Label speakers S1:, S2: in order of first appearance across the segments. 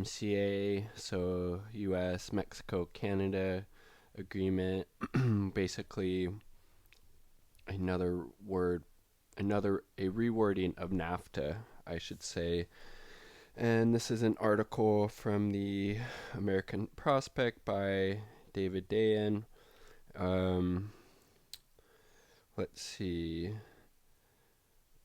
S1: USMCA, so US, Mexico, Canada agreement. Basically, another word, a rewording of NAFTA, I should say. And this is an article from the American Prospect by David Dayen. Let's see.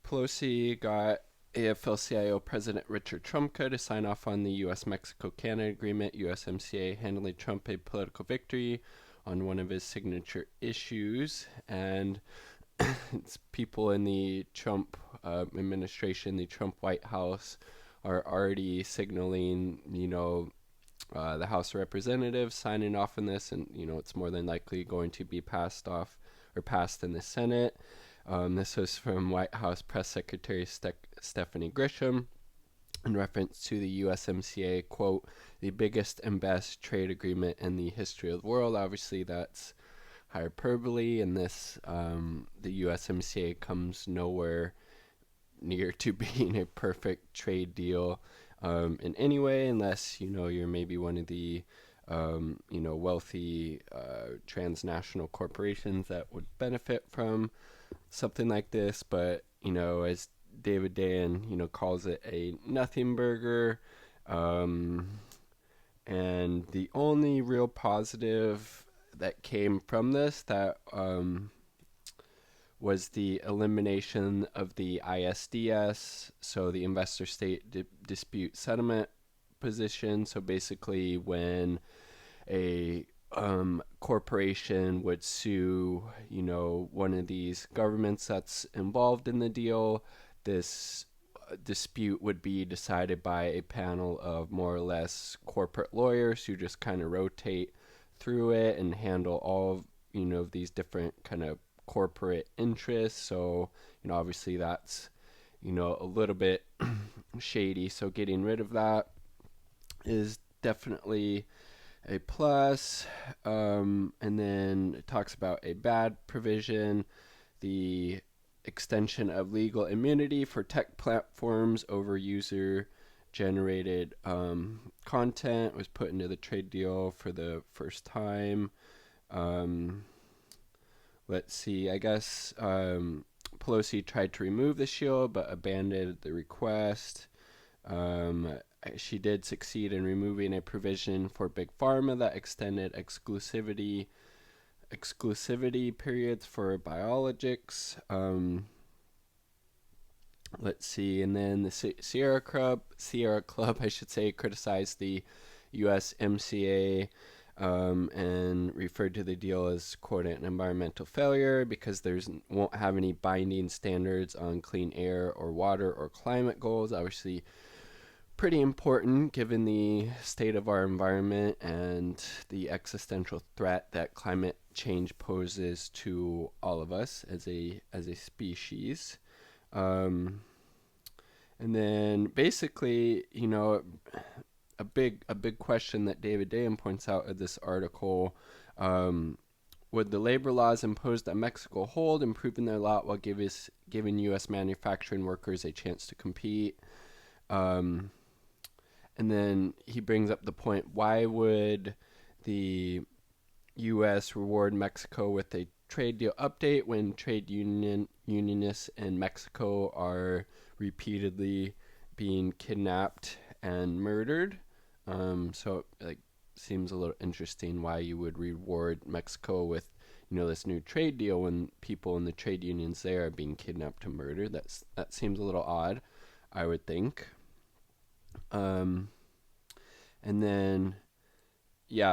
S1: Pelosi got AFLCIO President Richard Trumka to sign off on the U.S.-Mexico-Canada agreement, USMCA, handling Trump a political victory on one of his signature issues. And it's people in the Trump administration, the Trump White House, are already signaling, the House of Representatives signing off on this, and, it's more than likely going to be passed in the Senate. This was from White House Press Secretary Stephanie Grisham in reference to the USMCA, quote, the biggest and best trade agreement in the history of the world. Obviously, that's hyperbole, and this, the USMCA comes nowhere near to being a perfect trade deal in any way, unless, you're maybe one of the wealthy transnational corporations that would benefit from something like this. But, as David Dayen, calls it a nothing burger. And the only real positive that came from this that was the elimination of the ISDS, so the investor state dispute settlement position. So basically, when a corporation would sue, one of these governments that's involved in the deal, this dispute would be decided by a panel of more or less corporate lawyers who just kind of rotate through it and handle all of these different kind of corporate interests. So, obviously that's, a little bit shady. So getting rid of that is definitely a plus. And then it talks about a bad provision, the extension of legal immunity for tech platforms over user-generated content was put into the trade deal for the first time. Let's see, I guess Pelosi tried to remove the shield but abandoned the request. She did succeed in removing a provision for Big Pharma that extended exclusivity periods for biologics. Let's see, and then the Sierra Club, I should say, criticized the USMCA and referred to the deal as, quote, an environmental failure because won't have any binding standards on clean air or water or climate goals. Obviously, pretty important given the state of our environment and the existential threat that climate change poses to all of us as a species. And then basically, a big question that David Dayen points out in this article, would the labor laws imposed at Mexico hold, improving their lot while giving U.S. manufacturing workers a chance to compete? And then he brings up the point, why would the U.S. reward Mexico with a trade deal update when trade unionists in Mexico are repeatedly being kidnapped and murdered? So it seems a little interesting why you would reward Mexico with, this new trade deal when people in the trade unions there are being kidnapped and murdered. That seems a little odd, I would think. And then,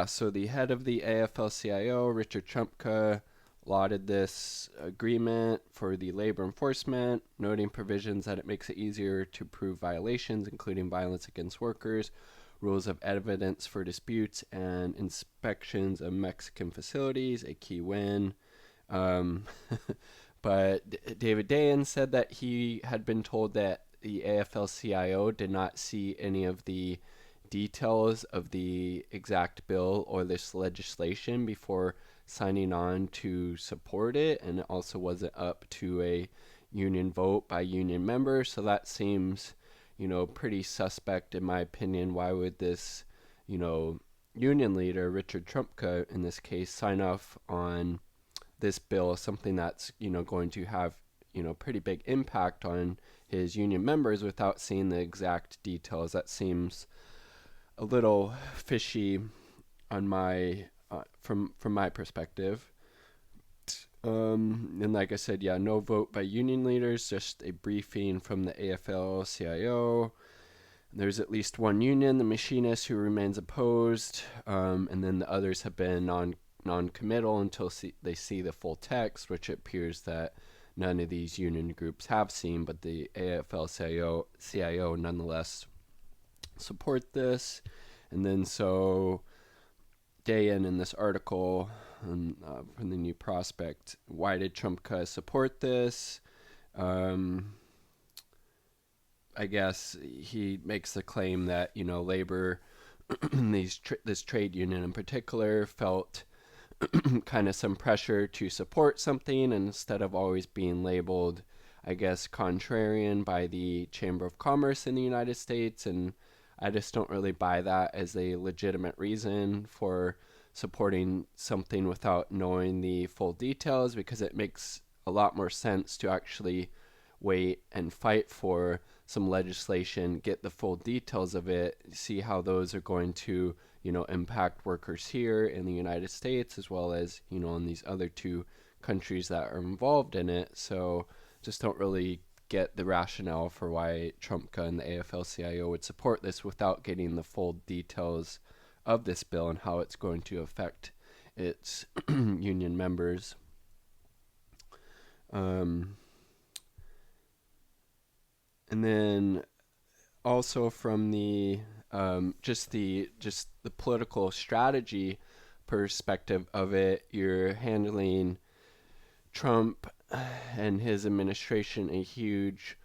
S1: so the head of the AFLCIO, Richard Trumka, lauded this agreement for the labor enforcement, noting provisions that it makes it easier to prove violations, including violence against workers, rules of evidence for disputes, and inspections of Mexican facilities, a key win. But David Dayen said that he had been told that the AFL-CIO did not see any of the details of the exact bill or this legislation before signing on to support it, and it also wasn't up to a union vote by union members. So that seems, pretty suspect in my opinion. Why would this, union leader, Richard Trumka in this case, sign off on this bill, something that's, going to have, pretty big impact on his union members without seeing the exact details? That seems a little fishy on my from my perspective. And like I said, yeah, no vote by union leaders, just a briefing from the AFL-CIO. There's at least one union, the machinists, who remains opposed, and then the others have been non-committal until they see the full text, which it appears that none of these union groups have seen, but the AFL-CIO nonetheless support this. And then so day in this article from the New Prospect, why did Trumka support this? I guess he makes the claim that, labor, this trade union in particular, felt kind of some pressure to support something, and instead of always being labeled, I guess, contrarian by the Chamber of Commerce in the United States. And I just don't really buy that as a legitimate reason for supporting something without knowing the full details, because it makes a lot more sense to actually wait and fight for some legislation, get the full details of it, see how those are going to, impact workers here in the United States, as well as, in these other two countries that are involved in it. So just don't really get the rationale for why Trumka and the AFL-CIO would support this without getting the full details of this bill and how it's going to affect its union members. And then also from the just the political strategy perspective of it, you're handling Trump and his administration a huge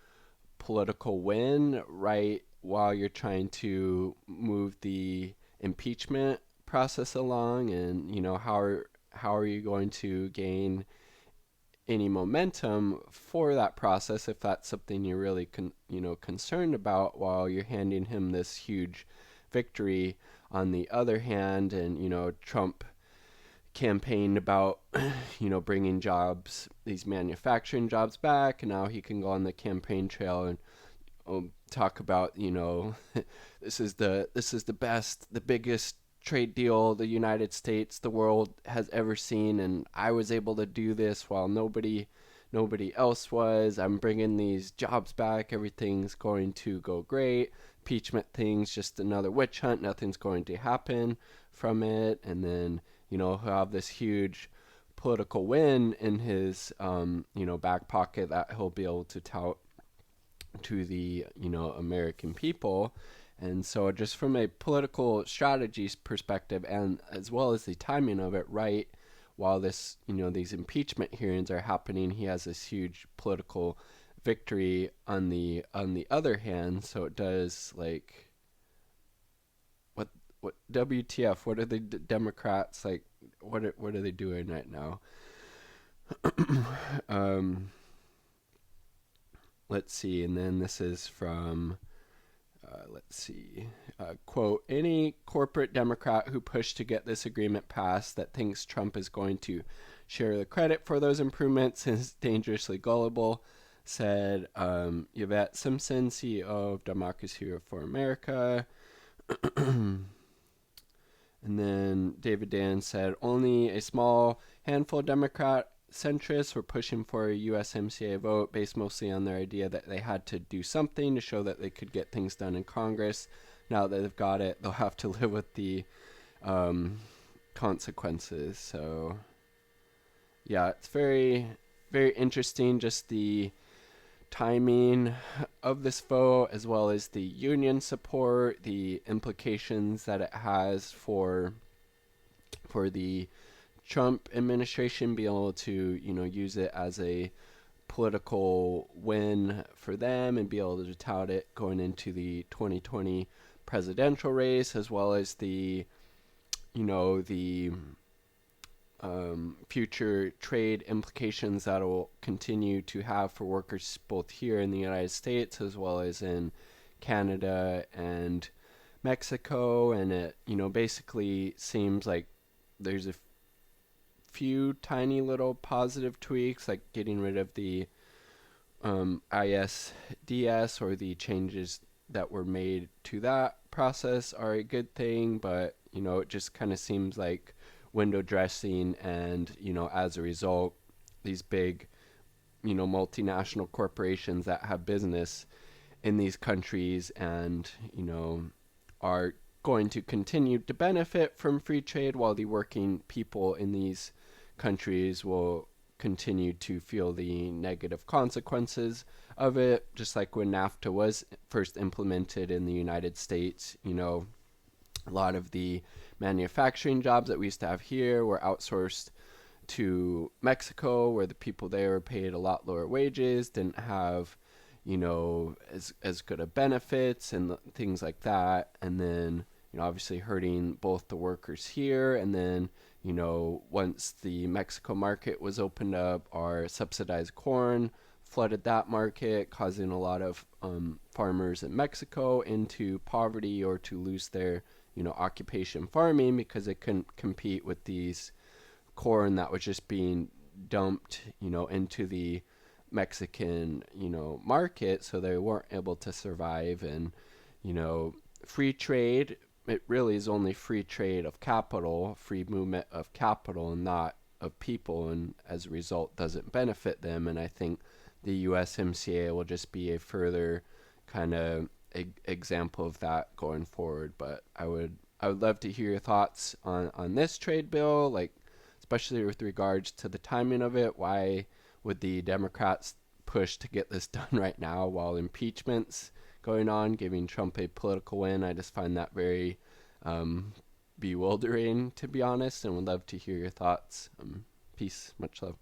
S1: political win right while you're trying to move the impeachment process along. And how are you going to gain any momentum for that process if that's something you're really concerned about, while you're handing him this huge victory on the other hand? And Trump campaigned about bringing jobs, these manufacturing jobs back, and now he can go on the campaign trail and talk about this is the best, the biggest trade deal the United States, the world has ever seen, and I was able to do this while nobody else was. I'm bringing these jobs back. Everything's going to go great. Impeachment thing's just another witch hunt. Nothing's going to happen from it. And then he'll have this huge political win in his back pocket that he'll be able to tout to the American people. And so just from a political strategies perspective, and as well as the timing of it, right while this these impeachment hearings are happening, he has this huge political victory on the other hand. So it does, like, what WTF, what are the Democrats, like, what are they doing right now? Let's see. And then this is from quote, any corporate Democrat who pushed to get this agreement passed that thinks Trump is going to share the credit for those improvements is dangerously gullible, said Yvette Simpson, CEO of Democracy for America. And then David Dan said only a small handful of Democrat centrists were pushing for a USMCA vote based mostly on their idea that they had to do something to show that they could get things done in Congress. Now that they've got it, they'll have to live with the consequences. So yeah, it's very, very interesting, just the timing of this vote, as well as the union support, the implications that it has for the Trump administration, be able to use it as a political win for them and be able to tout it going into the 2020 presidential race, as well as the future trade implications that will continue to have for workers both here in the United States as well as in Canada and Mexico, and it basically seems like there's a few tiny little positive tweaks, like getting rid of the ISDS, or the changes that were made to that process are a good thing, but it just kind of seems like window dressing, and as a result, these big multinational corporations that have business in these countries and are going to continue to benefit from free trade, while the working people in these countries will continue to feel the negative consequences of it. Just like when NAFTA was first implemented in the United States, a lot of the manufacturing jobs that we used to have here were outsourced to Mexico, where the people there were paid a lot lower wages, didn't have as good of benefits and things like that. And then obviously hurting both the workers here, and then once the Mexico market was opened up, our subsidized corn flooded that market, causing a lot of farmers in Mexico into poverty, or to lose their occupation farming, because they couldn't compete with these corn that was just being dumped into the Mexican market, so they weren't able to survive. And free trade, it really is only free trade of capital, free movement of capital, and not of people, and as a result doesn't benefit them. And I think the USMCA will just be a further kind of example of that going forward. But I would love to hear your thoughts on this trade bill, like especially with regards to the timing of it. Why would the Democrats push to get this done right now while impeachment's going on, giving Trump a political win? I just find that very bewildering, to be honest, and would love to hear your thoughts. Peace. Much love.